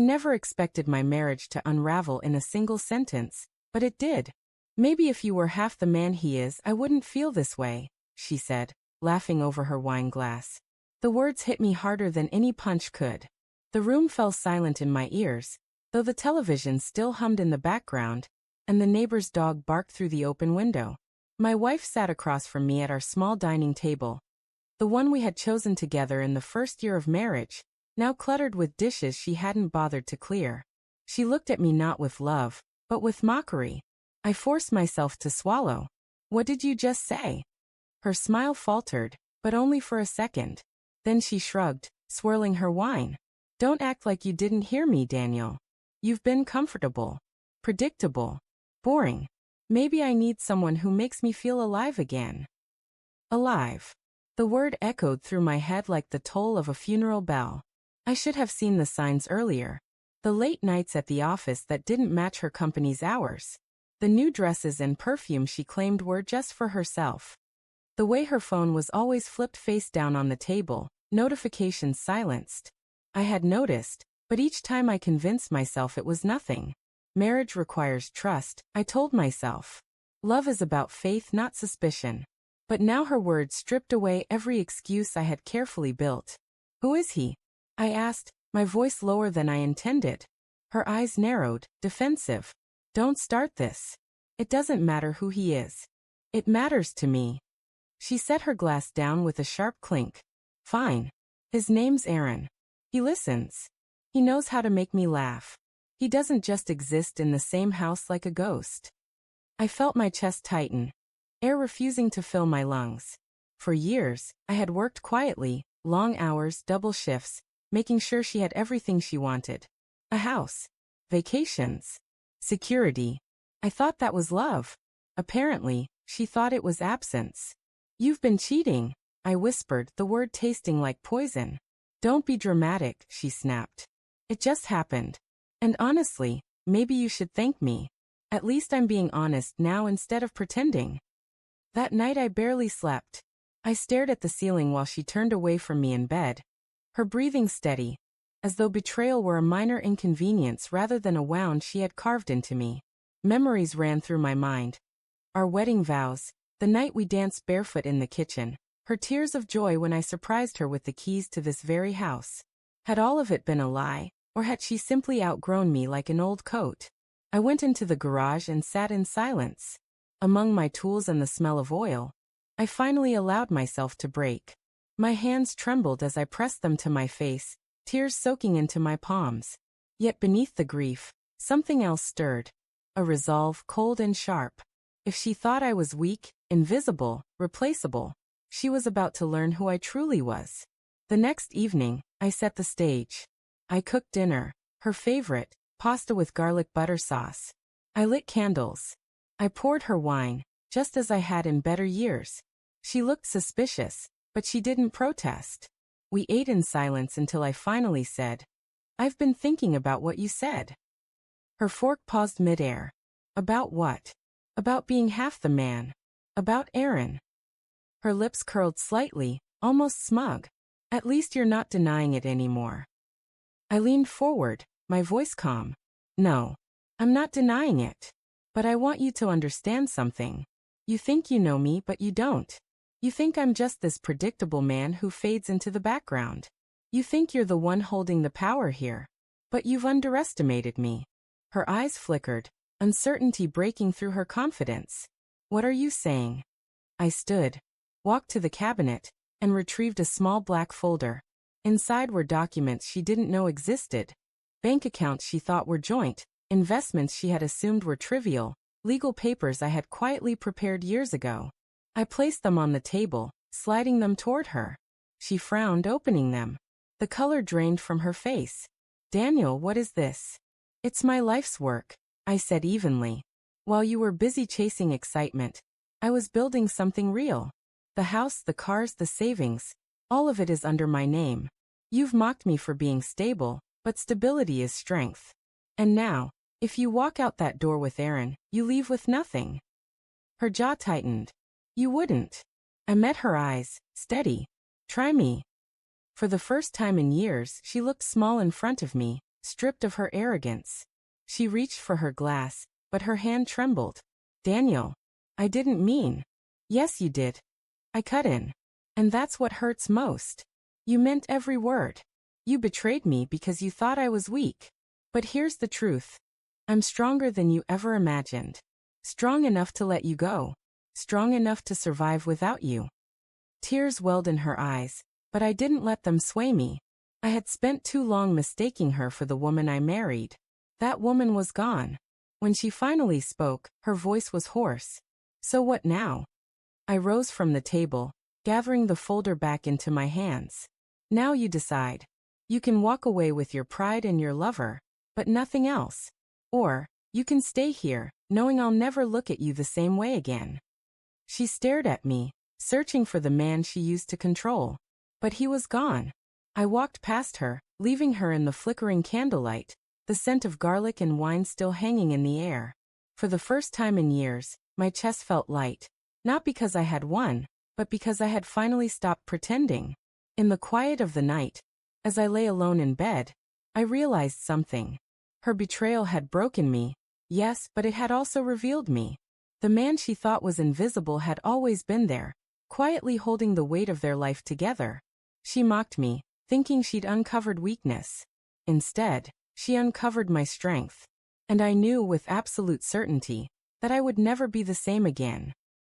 never expected my marriage to unravel in a single sentence, but it did. Maybe if you were half the man he is, I wouldn't feel this way, she said, laughing over her wine glass. The words hit me harder than any punch could. The room fell silent in my ears, though the television still hummed in the background, and the neighbor's dog barked through the open window. My wife sat across from me at our small dining table, the one we had chosen together in the first year of marriage, now cluttered with dishes she hadn't bothered to clear. She looked at me not with love, but with mockery. I forced myself to swallow. "What did you just say?" Her smile faltered, but only for a second. Then she shrugged, swirling her wine. "Don't act like you didn't hear me, Daniel. You've been comfortable, predictable, boring. Maybe I need someone who makes me feel alive again." Alive. The word echoed through my head like the toll of a funeral bell. I should have seen the signs earlier. The late nights at the office that didn't match her company's hours. The new dresses and perfume she claimed were just for herself. The way her phone was always flipped face down on the table, notifications silenced. I had noticed, but each time I convinced myself it was nothing. Marriage requires trust, I told myself. Love is about faith, not suspicion. But now her words stripped away every excuse I had carefully built. "Who is he?" I asked, my voice lower than I intended. Her eyes narrowed, defensive. "Don't start this. It doesn't matter who he is. It matters to me." She set her glass down with a sharp clink. "Fine. His name's Aaron. He listens. He knows how to make me laugh. He doesn't just exist in the same house like a ghost." I felt my chest tighten, air refusing to fill my lungs. For years, I had worked quietly, long hours, double shifts, making sure she had everything she wanted. A house, vacations, security. I thought that was love. Apparently, she thought it was absence. "You've been cheating," I whispered, the word tasting like poison. "Don't be dramatic," she snapped. "It just happened. And honestly, maybe you should thank me. At least I'm being honest now instead of pretending." That night I barely slept. I stared at the ceiling while she turned away from me in bed, her breathing steady, as though betrayal were a minor inconvenience rather than a wound she had carved into me. Memories ran through my mind. Our wedding vows, the night we danced barefoot in the kitchen, her tears of joy when I surprised her with the keys to this very house. Had all of it been a lie, or had she simply outgrown me like an old coat? I went into the garage and sat in silence. Among my tools and the smell of oil, I finally allowed myself to break. My hands trembled as I pressed them to my face, tears soaking into my palms. Yet beneath the grief, something else stirred. A resolve, cold and sharp. If she thought I was weak, invisible, replaceable, she was about to learn who I truly was. The next evening, I set the stage. I cooked dinner, her favorite, pasta with garlic butter sauce. I lit candles. I poured her wine, just as I had in better years. She looked suspicious, but she didn't protest. We ate in silence until I finally said, "I've been thinking about what you said." Her fork paused midair. "About what?" "About being half the man. About Aaron." Her lips curled slightly, almost smug. "At least you're not denying it anymore." I leaned forward, my voice calm. "No, I'm not denying it. But I want you to understand something. You think you know me, but you don't. You think I'm just this predictable man who fades into the background. You think you're the one holding the power here. But you've underestimated me." Her eyes flickered, uncertainty breaking through her confidence. "What are you saying?" I stood, walked to the cabinet, and retrieved a small black folder. Inside were documents she didn't know existed, bank accounts she thought were joint, investments she had assumed were trivial, legal papers I had quietly prepared years ago. I placed them on the table, sliding them toward her. She frowned, opening them. The color drained from her face. "Daniel, what is this?" "It's my life's work," I said evenly. "While you were busy chasing excitement, I was building something real. The house, the cars, the savings, all of it is under my name. You've mocked me for being stable, but stability is strength. And now, if you walk out that door with Aaron, you leave with nothing." Her jaw tightened. "You wouldn't." I met her eyes, steady. "Try me." For the first time in years, she looked small in front of me, stripped of her arrogance. She reached for her glass, but her hand trembled. Daniel, I didn't mean. Yes, you did. I cut in. And that's what hurts most. You meant every word. You betrayed me because you thought I was weak. But here's the truth. I'm stronger than you ever imagined. Strong enough to let you go. Strong enough to survive without you. Tears welled in her eyes, but I didn't let them sway me. I had spent too long mistaking her for the woman I married. That woman was gone. When she finally spoke, her voice was hoarse. So what now? I rose from the table, gathering the folder back into my hands. Now you decide. You can walk away with your pride and your lover, but nothing else. Or, you can stay here, knowing I'll never look at you the same way again. She stared at me, searching for the man she used to control. But he was gone. I walked past her, leaving her in the flickering candlelight, the scent of garlic and wine still hanging in the air. For the first time in years, my chest felt light, not because I had won, but because I had finally stopped pretending. In the quiet of the night, as I lay alone in bed, I realized something. Her betrayal had broken me, yes, but it had also revealed me. The man she thought was invisible had always been there, quietly holding the weight of their life together. She mocked me, thinking she'd uncovered weakness. Instead, she uncovered my strength. And I knew with absolute certainty that I would never be the same again.